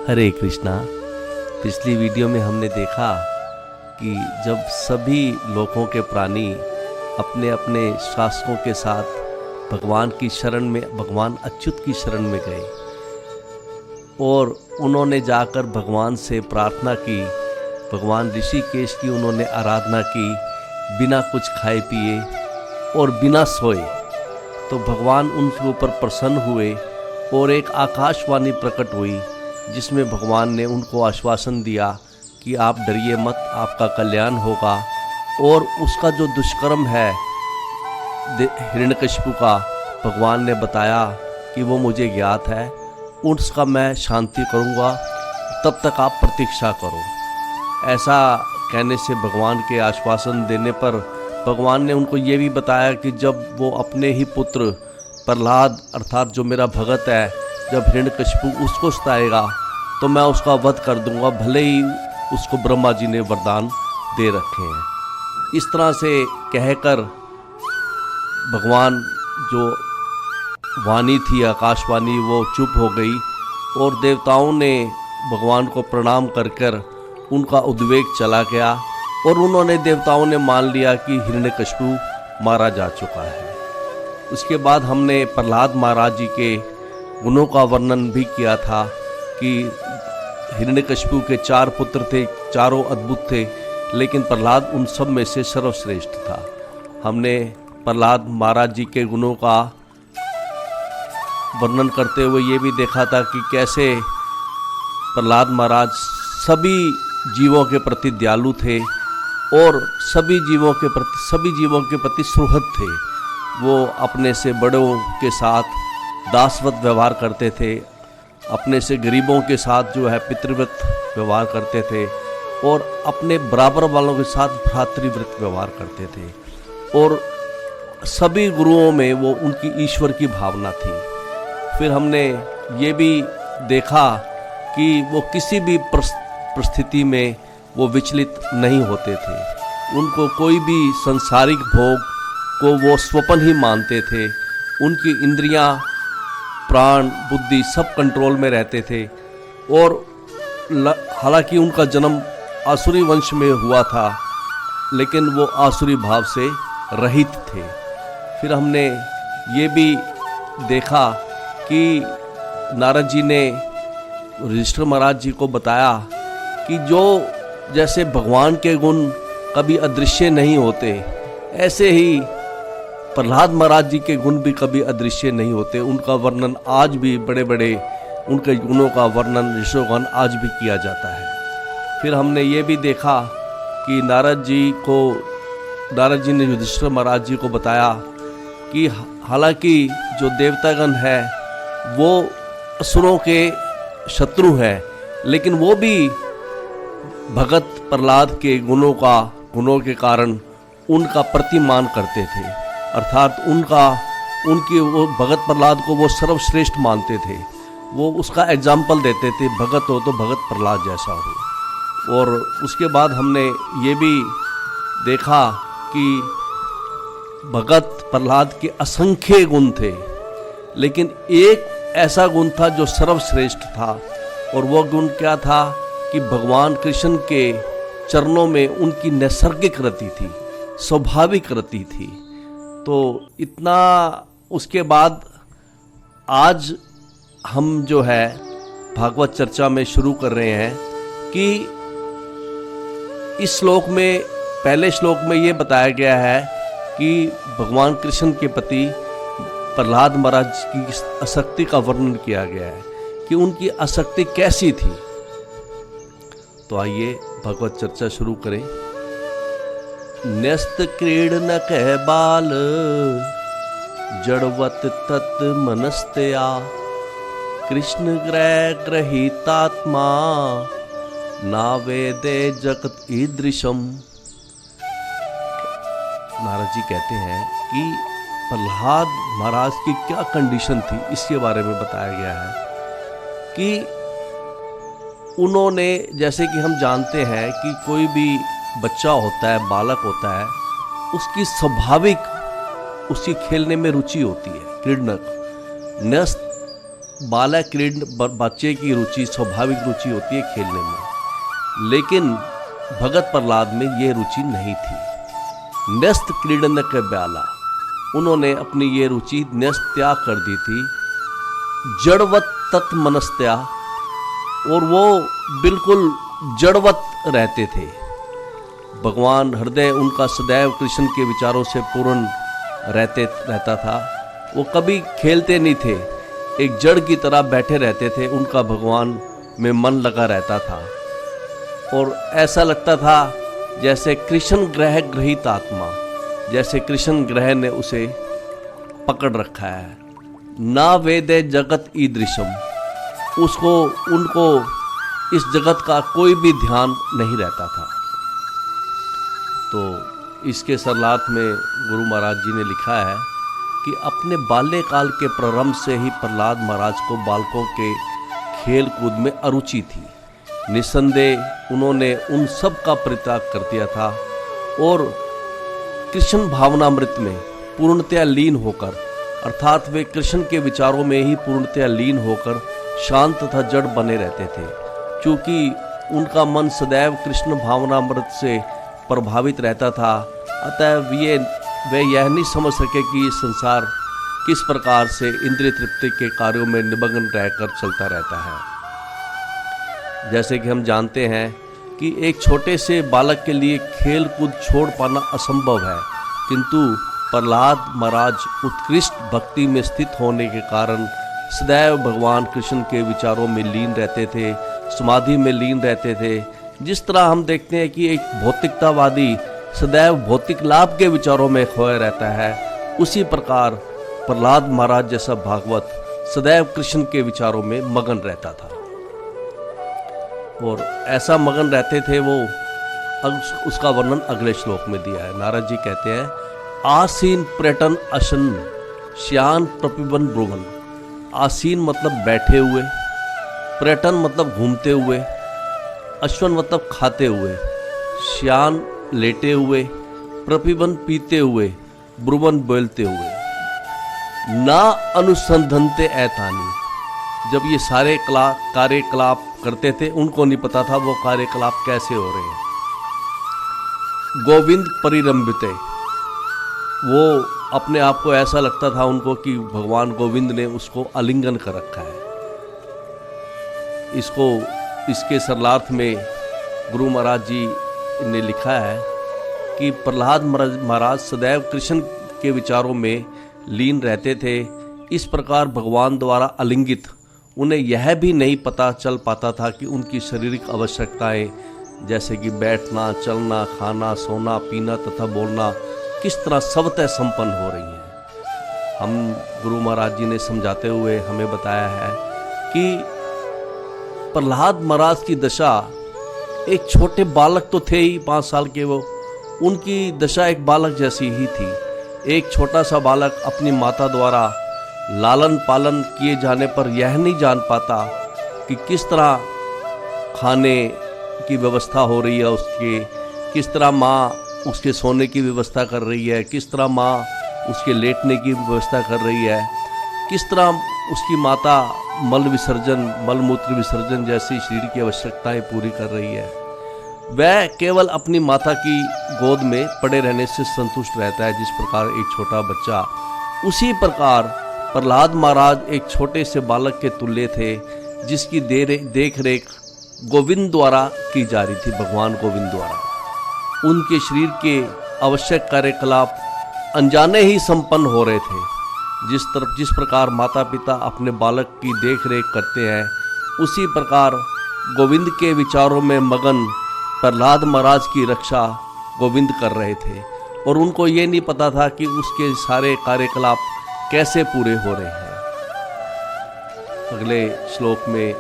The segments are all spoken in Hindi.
हरे कृष्णा। पिछली वीडियो में हमने देखा कि जब सभी लोकों के प्राणी अपने अपने शासकों के साथ भगवान की शरण में, भगवान अच्युत की शरण में गए और उन्होंने जाकर भगवान से प्रार्थना की, भगवान ऋषिकेश की उन्होंने आराधना की, बिना कुछ खाए पिए और बिना सोए, तो भगवान उनके ऊपर प्रसन्न हुए और एक आकाशवाणी प्रकट हुई जिसमें भगवान ने उनको आश्वासन दिया कि आप डरिए मत, आपका कल्याण होगा। और उसका जो दुष्कर्म है हिरण्यकशिपु का, भगवान ने बताया कि वो मुझे ज्ञात है, उसका मैं शांति करूँगा, तब तक आप प्रतीक्षा करो। ऐसा कहने से भगवान के आश्वासन देने पर भगवान ने उनको ये भी बताया कि जब वो अपने ही पुत्र प्रहलाद अर्थात जो मेरा भगत है, जब हिरण्यकशिपु उसको सताएगा तो मैं उसका वध कर दूंगा, भले ही उसको ब्रह्मा जी ने वरदान दे रखे हैं। इस तरह से कहकर भगवान जो वाणी थी आकाशवाणी वो चुप हो गई और देवताओं ने भगवान को प्रणाम कर कर उनका उद्वेग चला गया और उन्होंने देवताओं ने मान लिया कि हिरण्यकशिपु मारा जा चुका है। उसके बाद हमने प्रहलाद महाराज जी के गुणों का वर्णन भी किया था कि हिरण्यकशिपु के 4 पुत्र थे, चारों अद्भुत थे, लेकिन प्रहलाद उन सब में से सर्वश्रेष्ठ था। हमने प्रहलाद महाराज जी के गुणों का वर्णन करते हुए ये भी देखा था कि कैसे प्रहलाद महाराज सभी जीवों के प्रति दयालु थे और सभी जीवों के प्रति सुहृद थे। वो अपने से बड़ों के साथ दासवत व्यवहार करते थे, अपने से गरीबों के साथ जो है पितृव्रत व्यवहार करते थे और अपने बराबर वालों के साथ भ्रातृव्रत व्यवहार करते थे। और सभी गुरुओं में वो उनकी ईश्वर की भावना थी। फिर हमने ये भी देखा कि वो किसी भी परिस्थिति में वो विचलित नहीं होते थे। उनको कोई भी संसारिक भोग को वो स्वप्न ही मानते थे। उनकी इंद्रियां, प्राण, बुद्धि सब कंट्रोल में रहते थे और हालांकि उनका जन्म आसुरी वंश में हुआ था, लेकिन वो आसुरी भाव से रहित थे। फिर हमने ये भी देखा कि नारद जी ने युधिष्ठिर महाराज जी को बताया कि जो जैसे भगवान के गुण कभी अदृश्य नहीं होते, ऐसे ही प्रहलाद महाराज जी के गुण भी कभी अदृश्य नहीं होते। उनका वर्णन आज भी बड़े बड़े उनके गुणों का वर्णन ऋषिगण आज भी किया जाता है। फिर हमने ये भी देखा कि नारद जी ने युधिष्ठिर महाराज जी को बताया कि हालांकि जो देवतागण है वो असुरों के शत्रु हैं, लेकिन वो भी भगत प्रहलाद के गुणों के कारण उनका प्रतिमान करते थे, अर्थात उनकी वो भगत प्रहलाद को वो सर्वश्रेष्ठ मानते थे। वो उसका एग्जाम्पल देते थे, भगत हो तो भगत प्रहलाद जैसा हो। और उसके बाद हमने ये भी देखा कि भगत प्रहलाद के असंख्य गुण थे, लेकिन एक ऐसा गुण था जो सर्वश्रेष्ठ था, और वो गुण क्या था कि भगवान कृष्ण के चरणों में उनकी नैसर्गिक रति थी, स्वाभाविक रति थी। तो इतना उसके बाद आज हम जो है भागवत चर्चा में शुरू कर रहे हैं कि इस श्लोक में, पहले श्लोक में ये बताया गया है कि भगवान कृष्ण के प्रति प्रहलाद महाराज की आसक्ति का वर्णन किया गया है कि उनकी आसक्ति कैसी थी। तो आइए भगवत चर्चा शुरू करें। न्यस्त क्रीडन कह बाल जड़वत तत् मनस्तया कृष्ण ग्रहितात्मा ना वेदे जगत ईदृशम। नारद जी कहते हैं कि प्रहलाद महाराज की क्या कंडीशन थी, इसके बारे में बताया गया है कि उन्होंने, जैसे कि हम जानते हैं कि कोई भी बच्चा होता है, बालक होता है, उसकी स्वाभाविक उसकी खेलने में रुचि होती है, क्रीडनक। न्यस्त बालक क्रीड़ा बच्चे की रुचि स्वाभाविक रुचि होती है खेलने में, लेकिन भगत प्रहलाद में ये रुचि नहीं थी। न्यस्त क्रीडन के ब्याला, उन्होंने अपनी ये रुचि न्यस्त त्याग कर दी थी। जड़वत तत्मनस्त्या, और वो बिल्कुल जड़वत रहते थे। भगवान हृदय उनका सदैव कृष्ण के विचारों से पूर्ण रहता था। वो कभी खेलते नहीं थे, एक जड़ की तरह बैठे रहते थे। उनका भगवान में मन लगा रहता था और ऐसा लगता था जैसे कृष्ण ग्रह ग्रहित आत्मा, जैसे कृष्ण ग्रह ने उसे पकड़ रखा है। ना वेदे जगत ईदृशम, उनको इस जगत का कोई भी ध्यान नहीं रहता था। तो इसके सरलार्थ में गुरु महाराज जी ने लिखा है कि अपने बाल्यकाल के प्रारंभ से ही प्रहलाद महाराज को बालकों के खेल कूद में अरुचि थी। निस्संदेह उन्होंने उन सब का परित्याग कर दिया था और कृष्ण भावनामृत में पूर्णतया लीन होकर, अर्थात वे कृष्ण के विचारों में ही पूर्णतया लीन होकर शांत तथा जड़ बने रहते थे। क्योंकि उनका मन सदैव कृष्ण भावनामृत से प्रभावित रहता था, अतः वे यह नहीं समझ सके कि ये संसार किस प्रकार से इंद्रिय तृप्ति के कार्यों में निमग्न रहकर चलता रहता है। जैसे कि हम जानते हैं कि एक छोटे से बालक के लिए खेल कूद छोड़ पाना असंभव है, किंतु प्रहलाद महाराज उत्कृष्ट भक्ति में स्थित होने के कारण सदैव भगवान कृष्ण के विचारों में लीन रहते थे, समाधि में लीन रहते थे। जिस तरह हम देखते हैं कि एक भौतिकतावादी सदैव भौतिक लाभ के विचारों में खोया रहता है, उसी प्रकार प्रहलाद महाराज जैसा भागवत सदैव कृष्ण के विचारों में मगन रहता था। और ऐसा मगन रहते थे वो, उसका वर्णन अगले श्लोक में दिया है। नारद जी कहते हैं, आसीन पर्यटन अशन श्यान प्रपिबन ब्रुवन। आसीन मतलब बैठे हुए, पर्यटन मतलब घूमते हुए, अश्वन मतलब खाते हुए, श्यान लेटे हुए, प्रपिबन पीते हुए, ब्रुवन बोलते हुए। ना अनुसंधनते ऐतानी, जब ये सारे कार्यकलाप करते थे उनको नहीं पता था वो कार्यकलाप कैसे हो रहे हैं। गोविंद परिरंभिते, वो अपने आप को ऐसा लगता था उनको कि भगवान गोविंद ने उसको आलिंगन कर रखा है। इसके सरलार्थ में गुरु महाराज जी ने लिखा है कि प्रहलाद महाराज सदैव कृष्ण के विचारों में लीन रहते थे। इस प्रकार भगवान द्वारा आलिंगित उन्हें यह भी नहीं पता चल पाता था कि उनकी शारीरिक आवश्यकताएं जैसे कि बैठना, चलना, खाना, सोना, पीना तथा बोलना किस तरह स्वतः संपन्न हो रही हैं। हम गुरु महाराज जी ने समझाते हुए हमें बताया है कि प्रहलाद महाराज की दशा, एक छोटे बालक तो थे ही 5 साल के वो, उनकी दशा एक बालक जैसी ही थी। एक छोटा सा बालक अपनी माता द्वारा लालन पालन किए जाने पर यह नहीं जान पाता कि किस तरह खाने की व्यवस्था हो रही है उसके, किस तरह माँ उसके सोने की व्यवस्था कर रही है, किस तरह माँ उसके लेटने की व्यवस्था कर रही है, किस तरह उसकी माता मल विसर्जन, मलमूत्र विसर्जन जैसी शरीर की आवश्यकताएं पूरी कर रही है। वह केवल अपनी माता की गोद में पड़े रहने से संतुष्ट रहता है, जिस प्रकार एक छोटा बच्चा। उसी प्रकार प्रहलाद महाराज एक छोटे से बालक के तुल्य थे, जिसकी देख रेख गोविंद द्वारा की जा रही थी, भगवान गोविंद द्वारा। उनके शरीर के आवश्यक कार्यकलाप अनजाने ही संपन्न हो रहे थे। जिस प्रकार माता पिता अपने बालक की देख रेख करते हैं, उसी प्रकार गोविंद के विचारों में मगन प्रहलाद महाराज की रक्षा गोविंद कर रहे थे और उनको ये नहीं पता था कि उसके सारे कार्यकलाप कैसे पूरे हो रहे हैं। अगले श्लोक में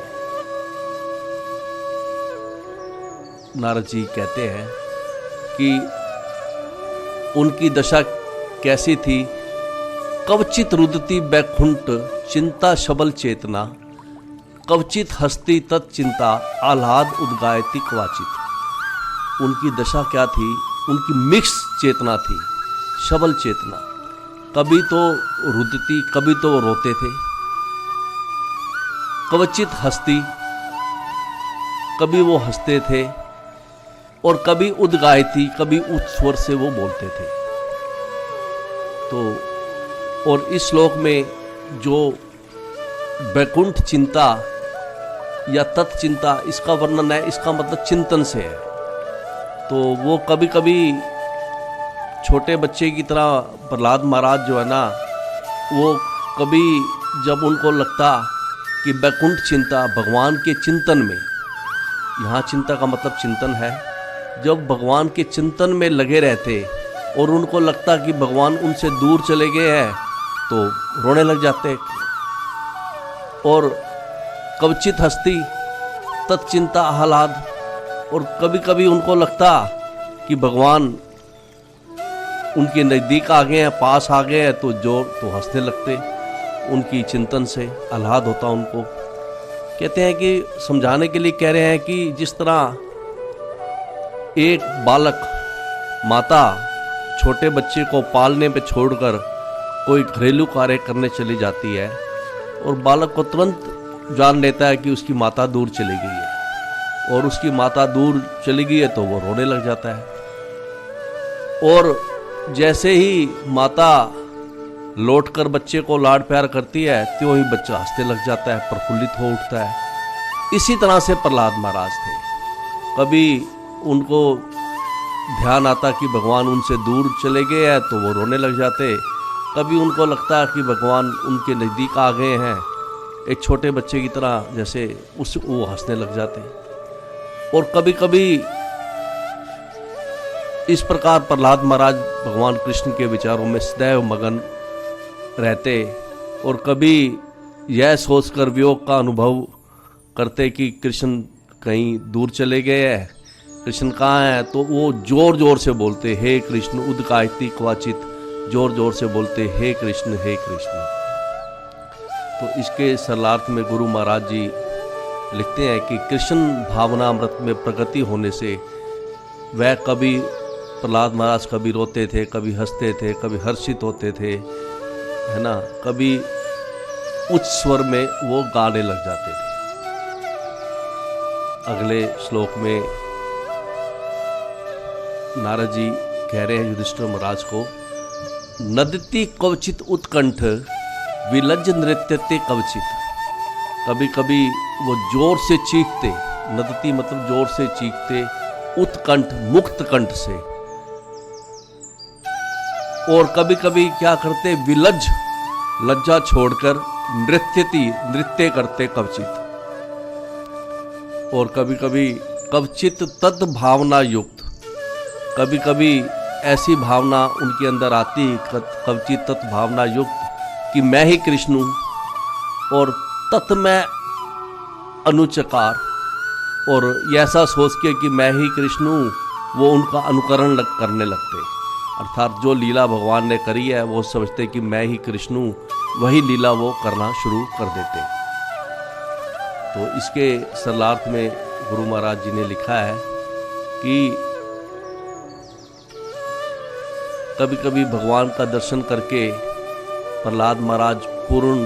नारद जी कहते हैं कि उनकी दशा कैसी थी। कवचित रुदती बैकुंठ चिंता शबल चेतना, कवचित हस्ती तत्चिंता आह्लाद उद्गायती क्वाचित। उनकी दशा क्या थी? उनकी मिक्स चेतना थी, शबल चेतना। कभी तो रुदती, कभी तो वो रोते थे, क्वचित हस्ती, कभी वो हंसते थे, और कभी उद्गायती, कभी उच्च स्वर से वो बोलते थे। तो और इस श्लोक में जो वैकुंठ चिंता या तत्चिंता, इसका वर्णन है, इसका मतलब चिंतन से है। तो वो कभी कभी छोटे बच्चे की तरह प्रहलाद महाराज जो है ना, वो कभी जब उनको लगता कि वैकुंठ चिंता, भगवान के चिंतन में, यहाँ चिंता का मतलब चिंतन है, जब भगवान के चिंतन में लगे रहते और उनको लगता कि भगवान उनसे दूर चले गए हैं, तो रोने लग जाते। और क्वचित हस्ती, तत्चिंता आह्लाद, और कभी कभी उनको लगता कि भगवान उनके नज़दीक आ गए हैं, पास आ गए हैं, तो हंसने लगते, उनकी चिंतन से आह्लाद होता उनको। कहते हैं कि समझाने के लिए कह रहे हैं कि जिस तरह एक बालक, माता छोटे बच्चे को पालने पे छोड़कर कोई घरेलू कार्य करने चली जाती है, और बालक को तुरंत जान लेता है कि उसकी माता दूर चली गई है, और उसकी माता दूर चली गई है तो वो रोने लग जाता है। और जैसे ही माता लौटकर बच्चे को लाड प्यार करती है, त्यों ही बच्चा हंसने लग जाता है, प्रफुल्लित हो उठता है। इसी तरह से प्रहलाद महाराज थे। कभी उनको ध्यान आता कि भगवान उनसे दूर चले गए हैं तो वो रोने लग जाते, कभी उनको लगता कि भगवान उनके नज़दीक आ गए हैं, एक छोटे बच्चे की तरह जैसे वो हंसने लग जाते। और कभी कभी इस प्रकार प्रहलाद महाराज भगवान कृष्ण के विचारों में सदैव मगन रहते, और कभी यह सोचकर वियोग का अनुभव करते कि कृष्ण कहीं दूर चले गए हैं, कृष्ण कहाँ हैं, तो वो जोर जोर से बोलते, हे कृष्ण, उद्गायती क्वचित, जोर जोर से बोलते, हे कृष्ण, हे कृष्ण। तो इसके सरलार्थ में गुरु महाराज जी लिखते हैं कि कृष्ण भावनामृत में प्रगति होने से वह कभी, प्रहलाद महाराज कभी रोते थे, कभी हंसते थे, कभी हर्षित होते थे, है ना, कभी उच्च स्वर में वो गाने लग जाते थे। अगले श्लोक में नारद जी कह रहे हैं युधिष्ठिर महाराज को, नदति क्वचित उत्कंठ विलज्ज नृत्यते क्वचित। कभी कभी वो जोर से चीखते, नदति मतलब जोर से चीखते, उत्कंठ मुक्त कंठ से, और कभी कभी क्या करते, विलज्ज, लज्जा छोड़कर, नृत्य करते क्वचित। और कभी कभी क्वचित तत् भावना युक्त, कभी कभी ऐसी भावना उनके अंदर आती, क्वचित तत् भावना युक्त कि मैं ही कृष्ण हूँ, और तत् में अनुचकार, और ऐसा सोच के कि मैं ही कृष्ण हूँ, वो उनका अनुकरण करने लगते। अर्थात जो लीला भगवान ने करी है वो समझते कि मैं ही कृष्ण हूँ, वही लीला वो करना शुरू कर देते। तो इसके सरलार्थ में गुरु महाराज जी ने लिखा है कि कभी कभी भगवान का दर्शन करके प्रहलाद महाराज पूर्ण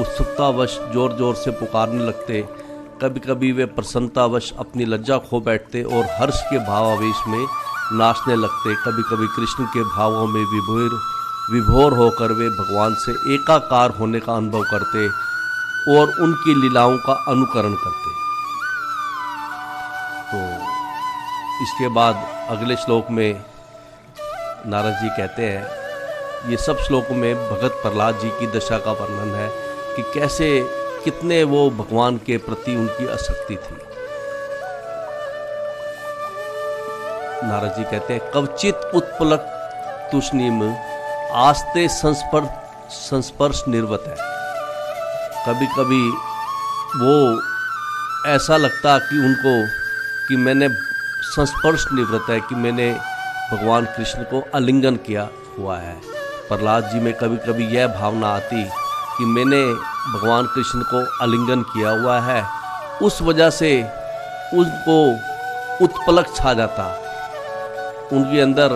उत्सुकतावश जोर जोर से पुकारने लगते, कभी कभी वे प्रसन्नतावश अपनी लज्जा खो बैठते और हर्ष के भावावेश में नाचने लगते, कभी कभी कृष्ण के भावों में विभोर होकर वे भगवान से एकाकार होने का अनुभव करते और उनकी लीलाओं का अनुकरण करते। तो इसके बाद अगले श्लोक में नारद जी कहते हैं, ये सब श्लोक में भगत प्रहलाद जी की दशा का वर्णन है कि कैसे, कितने वो भगवान के प्रति उनकी आसक्ति थी। नारद जी कहते हैं, कवचित उत्पलक तुष्णीम आस्ते संस्पर्श निर्वत है। कभी कभी वो ऐसा लगता कि उनको कि मैंने संस्पर्श निवृत है, कि मैंने भगवान कृष्ण को आलिंगन किया हुआ है। प्रहलाद जी में कभी कभी यह भावना आती कि मैंने भगवान कृष्ण को आलिंगन किया हुआ है, उस वजह से उनको उत्पलक छा जाता, उनके अंदर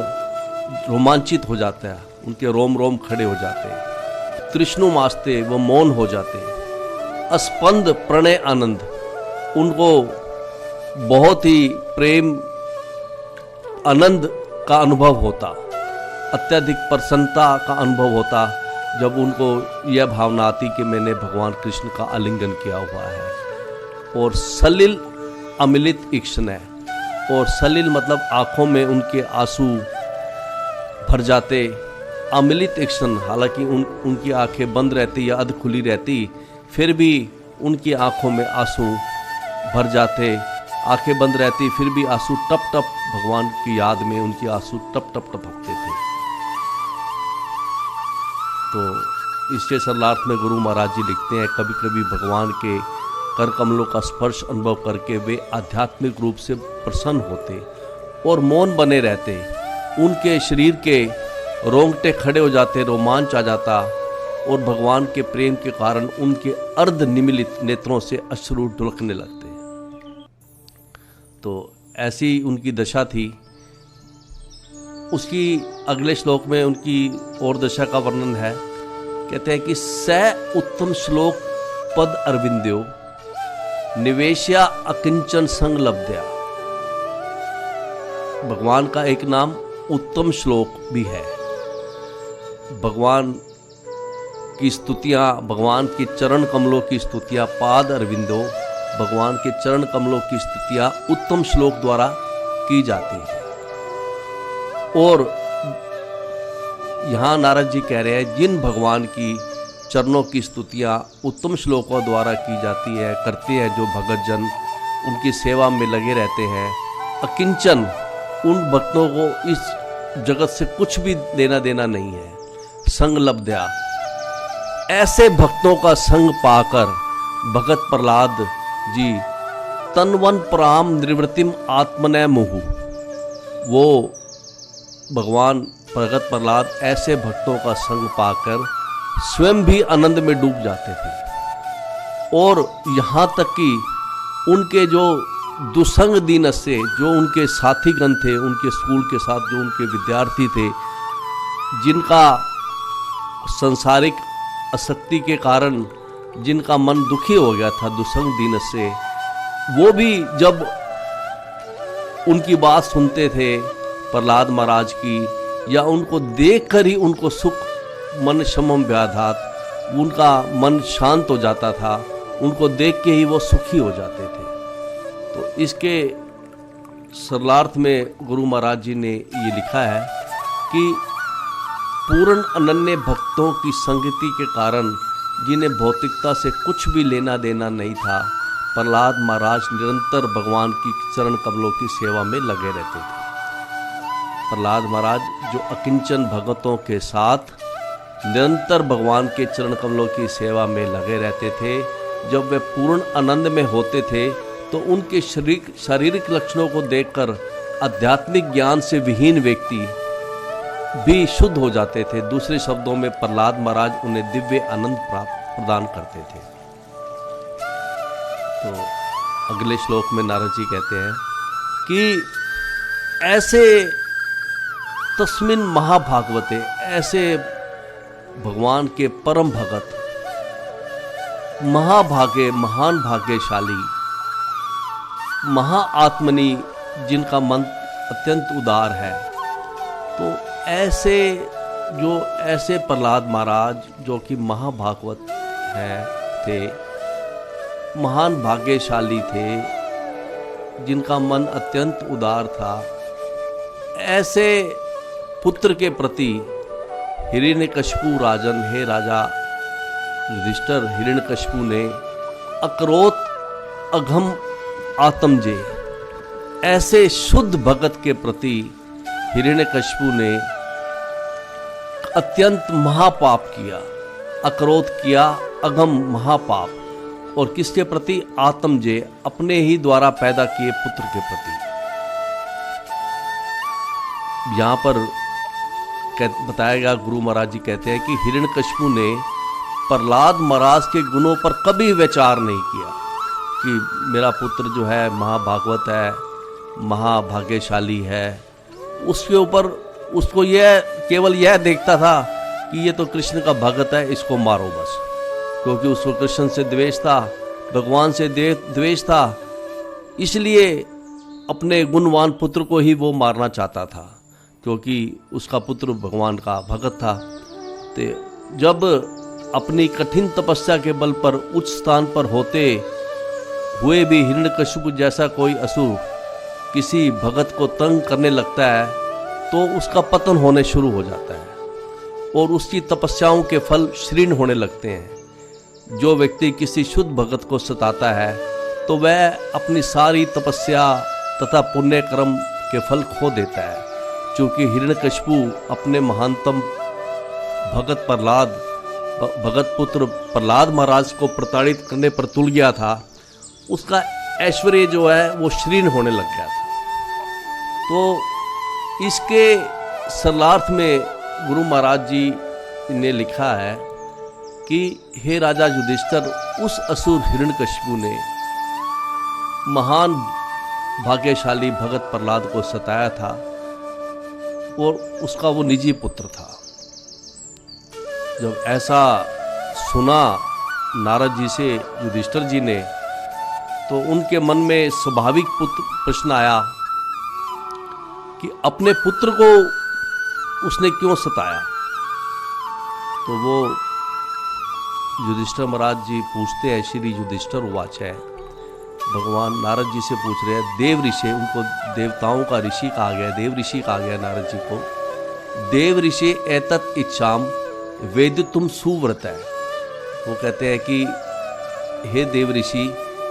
रोमांचित हो जाता है, उनके रोम रोम खड़े हो जाते, तृष्णु मास्ते वो मौन हो जाते, स्पंद प्रणय आनंद, उनको बहुत ही प्रेम आनंद का अनुभव होता, अत्यधिक प्रसन्नता का अनुभव होता जब उनको यह भावना आती कि मैंने भगवान कृष्ण का आलिंगन किया हुआ है। और सलिल अमिलित ईक्षण है, और सलिल मतलब आँखों में उनके आंसू भर जाते, अमिलित ईक्षण हालांकि उनकी आंखें बंद रहती या अध खुली रहती, फिर भी उनकी आंखों में आंसू भर जाते, आंखें बंद रहती फिर भी आंसू टप टप भगवान की याद में उनके आंसू टप टप टपकते थे। तो इसके सरलार्थ में गुरु महाराज जी लिखते हैं, कभी कभी भगवान के कर कमलों का स्पर्श अनुभव करके वे आध्यात्मिक रूप से प्रसन्न होते और मौन बने रहते, उनके शरीर के रोंगटे खड़े हो जाते, रोमांच आ जाता और भगवान के प्रेम के कारण उनके अर्ध निमीलित नेत्रों से अश्रु ढुलकने लगते। तो ऐसी उनकी दशा थी। उसकी अगले श्लोक में उनकी और दशा का वर्णन है। कहते हैं कि स उत्तम श्लोक पद अरविंद्यो निवेश्या अकिंचन संग लब्ध्या। भगवान का एक नाम उत्तम श्लोक भी है। भगवान की स्तुतियाँ, भगवान के चरण कमलों की स्तुतियाँ, पाद अरविंदो, भगवान के चरण कमलों की स्तुतियाँ उत्तम श्लोक द्वारा की जाती है। और यहाँ नारद जी कह रहे हैं, जिन भगवान की चरणों की स्तुतियाँ उत्तम श्लोकों द्वारा की जाती है, करते हैं जो भगत जन, उनकी सेवा में लगे रहते हैं, अकिंचन, उन भक्तों को इस जगत से कुछ भी लेना देना नहीं है, संग लब्ध्या, ऐसे भक्तों का संग पाकर भगत प्रहलाद जी तनवन प्राम निवृत्तिम आत्मनय मुहु, वो भगवान भगत प्रहलाद ऐसे भक्तों का संग पाकर स्वयं भी आनंद में डूब जाते थे। और यहाँ तक कि उनके जो दुसंग दीन से, जो उनके साथीगण थे, उनके स्कूल के साथ जो उनके विद्यार्थी थे, जिनका संसारिक आसक्ति के कारण जिनका मन दुखी हो गया था दुसंग दीन से, वो भी जब उनकी बात सुनते थे प्रहलाद महाराज की, या उनको देखकर ही उनको सुख मन शमम व्याधात, उनका मन शांत हो जाता था, उनको देख के ही वो सुखी हो जाते थे। तो इसके सरलार्थ में गुरु महाराज जी ने ये लिखा है कि पूर्ण अनन्य भक्तों की संगति के कारण, जिन्हें भौतिकता से कुछ भी लेना देना नहीं था, प्रहलाद महाराज निरंतर भगवान की चरण कमलों की सेवा में लगे रहते थे। प्रहलाद महाराज जो अकिंचन भगतों के साथ निरंतर भगवान के चरण कमलों की सेवा में लगे रहते थे, जब वे पूर्ण आनंद में होते थे तो उनके शारीरिक लक्षणों को देखकर आध्यात्मिक ज्ञान से विहीन व्यक्ति भी शुद्ध हो जाते थे। दूसरे शब्दों में प्रहलाद महाराज उन्हें दिव्य आनंद प्रदान करते थे। तो अगले श्लोक में नारद जी कहते हैं कि ऐसे तस्मिन महाभागवते, ऐसे भगवान के परम भगत, महाभागे, महान भाग्यशाली, महाआत्मनी, जिनका मन अत्यंत उदार है, तो ऐसे प्रहलाद महाराज जो कि महाभागवत थे, महान भाग्यशाली थे, जिनका मन अत्यंत उदार था, ऐसे पुत्र के प्रति हिरण्यकशिपु राजन, हे राजा युधिष्ठिर, हिरण्यकशिपु ने अक्रोध अघम आत्मजे, ऐसे शुद्ध भगत के प्रति हिरण्यकशिपु ने अत्यंत महापाप किया, अक्रोध किया, अगम महापाप। और किसके प्रति? आत्मजे, अपने ही द्वारा पैदा किए पुत्र के प्रति। यहाँ पर बताया गया, गुरु महाराज जी कहते हैं कि हिरण्यकशिपु ने प्रहलाद महाराज के गुणों पर कभी विचार नहीं किया कि मेरा पुत्र जो है महाभागवत है, महाभाग्यशाली है। उसके ऊपर उसको केवल यह देखता था कि ये तो कृष्ण का भगत है, इसको मारो बस। क्योंकि उसको कृष्ण से द्वेष था, भगवान से द्वेष था, इसलिए अपने गुणवान पुत्र को ही वो मारना चाहता था, क्योंकि उसका पुत्र भगवान का भगत था। तो जब अपनी कठिन तपस्या के बल पर उच्च स्थान पर होते हुए भी हिरण्यकशिपु जैसा कोई असुर किसी भगत को तंग करने लगता है तो उसका पतन होने शुरू हो जाता है और उसकी तपस्याओं के फल क्षीण होने लगते हैं। जो व्यक्ति किसी शुद्ध भगत को सताता है तो वह अपनी सारी तपस्या तथा पुण्य कर्म के फल खो देता है। चूँकि हिरण्यकशिपु अपने महानतम भगत पुत्र प्रहलाद महाराज को प्रताड़ित करने पर तुल गया था, उसका ऐश्वर्य जो है वो क्षीण होने लग गया था। तो इसके सरलार्थ में गुरु महाराज जी ने लिखा है कि हे राजा युधिष्ठिर, उस असुर हिरण्यकशिपु ने महान भाग्यशाली भगत प्रहलाद को सताया था और उसका वो निजी पुत्र था। जब ऐसा सुना नारद जी से युधिष्ठिर जी ने, तो उनके मन में स्वाभाविक प्रश्न आया कि अपने पुत्र को उसने क्यों सताया। तो वो युधिष्ठिर महाराज जी पूछते हैं, श्री युधिष्ठिर उवाच है, भगवान नारद जी से पूछ रहे हैं, देव ऋषि, उनको देवताओं का ऋषि कहा गया, देव ऋषि कहा गया नारद जी को, देव ऋषि एतत् इच्छाम वेदितुम सुव्रत है। वो कहते हैं कि हे देव ऋषि,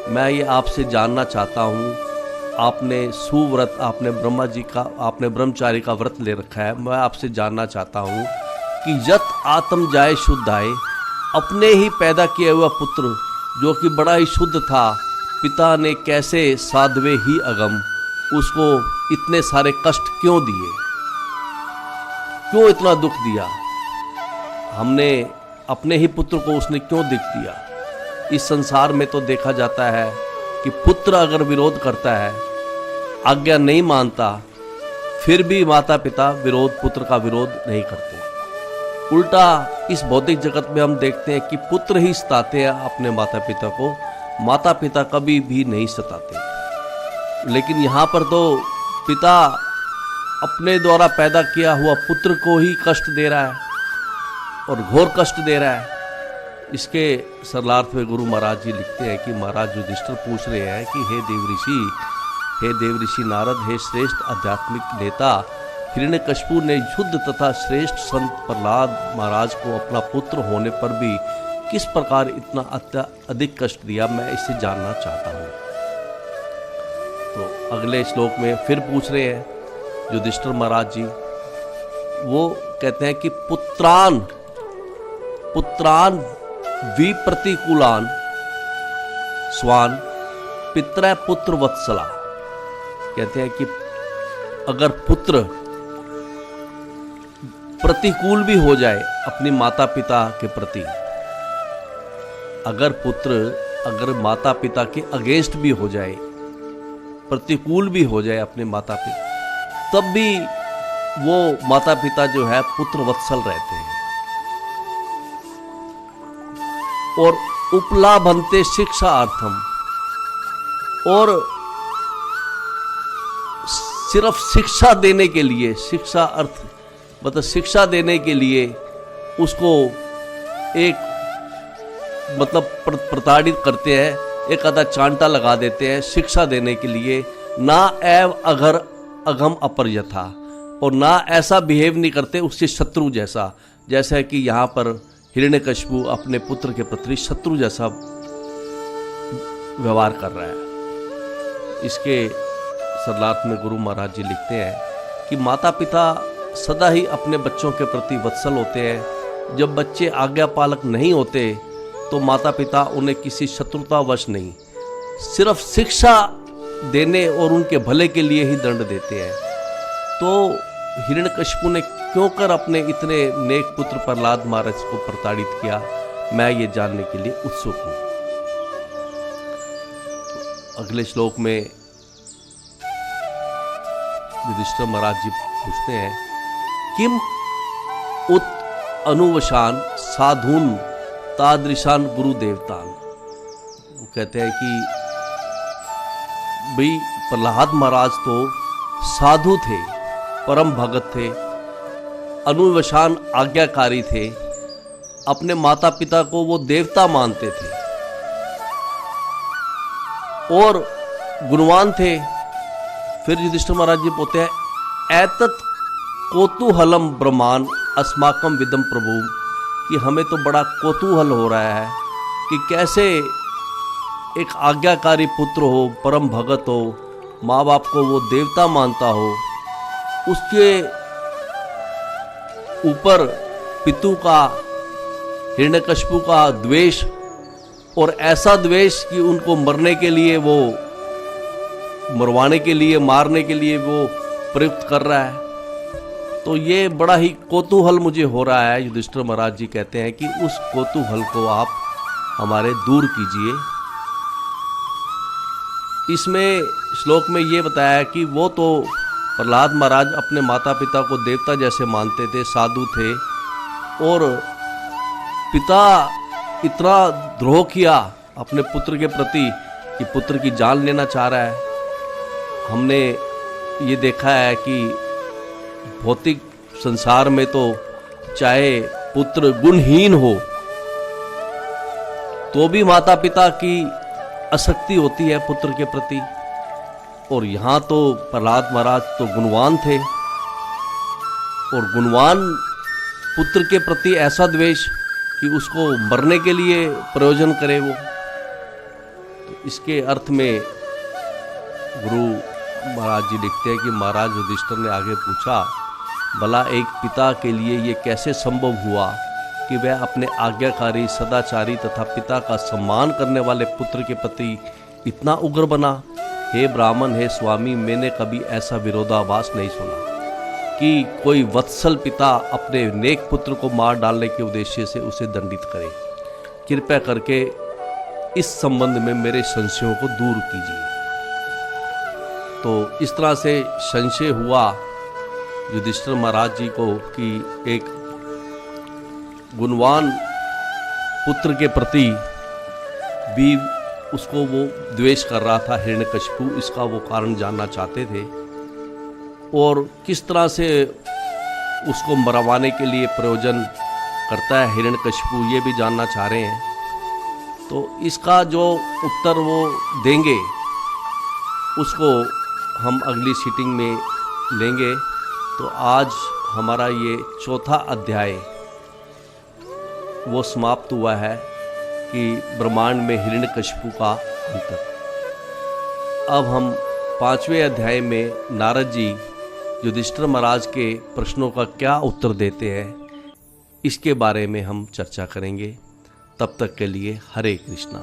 मैं ये आपसे जानना चाहता हूँ, आपने सुव्रत, आपने ब्रह्मा जी का, आपने ब्रह्मचारी का व्रत ले रखा है, मैं आपसे जानना चाहता हूँ कि यत आत्म जाए शुद्धाए, अपने ही पैदा किया हुआ पुत्र जो कि बड़ा ही शुद्ध था, पिता ने कैसे साध्वे ही अगम उसको इतने सारे कष्ट क्यों दिए, क्यों इतना दुख दिया, हमने अपने ही पुत्र को उसने क्यों दुख दिया। इस संसार में तो देखा जाता है कि पुत्र अगर विरोध करता है, आज्ञा नहीं मानता, फिर भी माता पिता पुत्र का विरोध नहीं करते। उल्टा इस भौतिक जगत में हम देखते हैं कि पुत्र ही सताते हैं अपने माता पिता को, माता पिता कभी भी नहीं सताते। लेकिन यहाँ पर तो पिता अपने द्वारा पैदा किया हुआ पुत्र को ही कष्ट दे रहा है और घोर कष्ट दे रहा है। इसके सरलार्थ में गुरु महाराज जी लिखते हैं कि महाराज युधिष्ठिर पूछ रहे हैं कि हे देव ऋषि नारद, हे श्रेष्ठ आध्यात्मिक नेता, हिरण्यकशिपु ने युद्ध तथा श्रेष्ठ संत प्रहलाद महाराज को अपना पुत्र होने पर भी किस प्रकार इतना अधिक कष्ट दिया, मैं इसे जानना चाहता हूँ। तो अगले श्लोक में फिर पूछ रहे हैं युधिष्ठिर महाराज जी, वो कहते हैं कि पुत्रान विप्रतिकूलान स्वान पितृ पुत्र वत्सला। कहते हैं कि अगर पुत्र प्रतिकूल भी हो जाए अपनी माता पिता के प्रति, अगर माता पिता के अगेंस्ट भी हो जाए, प्रतिकूल भी हो जाए अपने माता पिता, तब भी वो माता पिता जो है पुत्र वत्सल रहते हैं। और उपलाभन्ते शिक्षा अर्थम, और सिर्फ शिक्षा देने के लिए, शिक्षा अर्थ मतलब शिक्षा देने के लिए उसको एक मतलब प्रताड़ित करते हैं, एक आधा चांटा लगा देते हैं शिक्षा देने के लिए। ना एव अगर अगम अपरयथा, और ना ऐसा बिहेव नहीं करते उसके शत्रु जैसा, जैसा कि यहाँ पर हिरण्यकशिपु अपने पुत्र के प्रति शत्रु जैसा व्यवहार कर रहा है। इसके सरलार्थ में गुरु महाराज जी लिखते हैं कि माता पिता सदा ही अपने बच्चों के प्रति वत्सल होते हैं। जब बच्चे आज्ञा पालक नहीं होते तो माता पिता उन्हें किसी शत्रुतावश नहीं, सिर्फ शिक्षा देने और उनके भले के लिए ही दंड देते हैं। तो हिरण्यकशिपु ने क्यों कर अपने इतने नेक पुत्र प्रहलाद महाराज को प्रताड़ित किया, मैं ये जानने के लिए उत्सुक हूँ। तो अगले श्लोक में युधिष्ठिर महाराज जी पूछते हैं, किम उत अनुवशान साधुन तादृशान गुरु देवतान। वो कहते हैं कि भाई प्रहलाद महाराज तो साधु थे, परम भगत थे, अनुवशान आज्ञाकारी थे, अपने माता पिता को वो देवता मानते थे और गुणवान थे। फिर युधिष्ठिर महाराज जी बोलते हैं एतत् कौतूहलम ब्रह्मांड अस्माकम विदम प्रभु, कि हमें तो बड़ा कौतूहल हो रहा है कि कैसे एक आज्ञाकारी पुत्र हो, परम भगत हो, माँ बाप को वो देवता मानता हो, उसके ऊपर पितु का, हिरण्यकशिपु का द्वेष, और ऐसा द्वेष कि उनको मरने के लिए, वो मरवाने के लिए, मारने के लिए वो प्रयुक्त कर रहा है। तो ये बड़ा ही कौतूहल मुझे हो रहा है। युधिष्ठिर महाराज जी कहते हैं कि उस कौतूहल को आप हमारे दूर कीजिए। इसमें श्लोक में ये बताया है कि वो तो प्रहलाद महाराज अपने माता पिता को देवता जैसे मानते थे, साधु थे, और पिता इतना द्रोह किया अपने पुत्र के प्रति कि पुत्र की जान लेना चाह रहा है। हमने ये देखा है कि भौतिक संसार में तो चाहे पुत्र गुणहीन हो तो भी माता पिता की आसक्ति होती है पुत्र के प्रति, और यहाँ तो प्रहलाद महाराज तो गुणवान थे और गुणवान पुत्र के प्रति ऐसा द्वेष कि उसको मरने के लिए प्रयोजन करे वो। तो इसके अर्थ में गुरु महाराज जी लिखते हैं कि महाराज युधिष्ठिर ने आगे पूछा, भला एक पिता के लिए ये कैसे संभव हुआ कि वह अपने आज्ञाकारी, सदाचारी तथा पिता का सम्मान करने वाले पुत्र के प्रति इतना उग्र बना। हे ब्राह्मण, हे स्वामी, मैंने कभी ऐसा विरोधाभास नहीं सुना कि कोई वत्सल पिता अपने नेक पुत्र को मार डालने के उद्देश्य से उसे दंडित करे। कृपया करके इस संबंध में मेरे संशयों को दूर कीजिए। तो इस तरह से संशय हुआ युधिष्ठिर महाराज जी को कि एक गुणवान पुत्र के प्रति भी उसको वो द्वेष कर रहा था हिरण्यकशिपु। इसका वो कारण जानना चाहते थे और किस तरह से उसको मरवाने के लिए प्रयोजन करता है हिरण्यकशिपु, ये भी जानना चाह रहे हैं। तो इसका जो उत्तर वो देंगे उसको हम अगली सीटिंग में लेंगे। तो आज हमारा ये चौथा अध्याय वो समाप्त हुआ है कि ब्रह्मांड में हिरण्यकशिपु का अंतर। अब हम 5वें अध्याय में नारद जी युधिष्ठिर महाराज के प्रश्नों का क्या उत्तर देते हैं, इसके बारे में हम चर्चा करेंगे। तब तक के लिए हरे कृष्णा।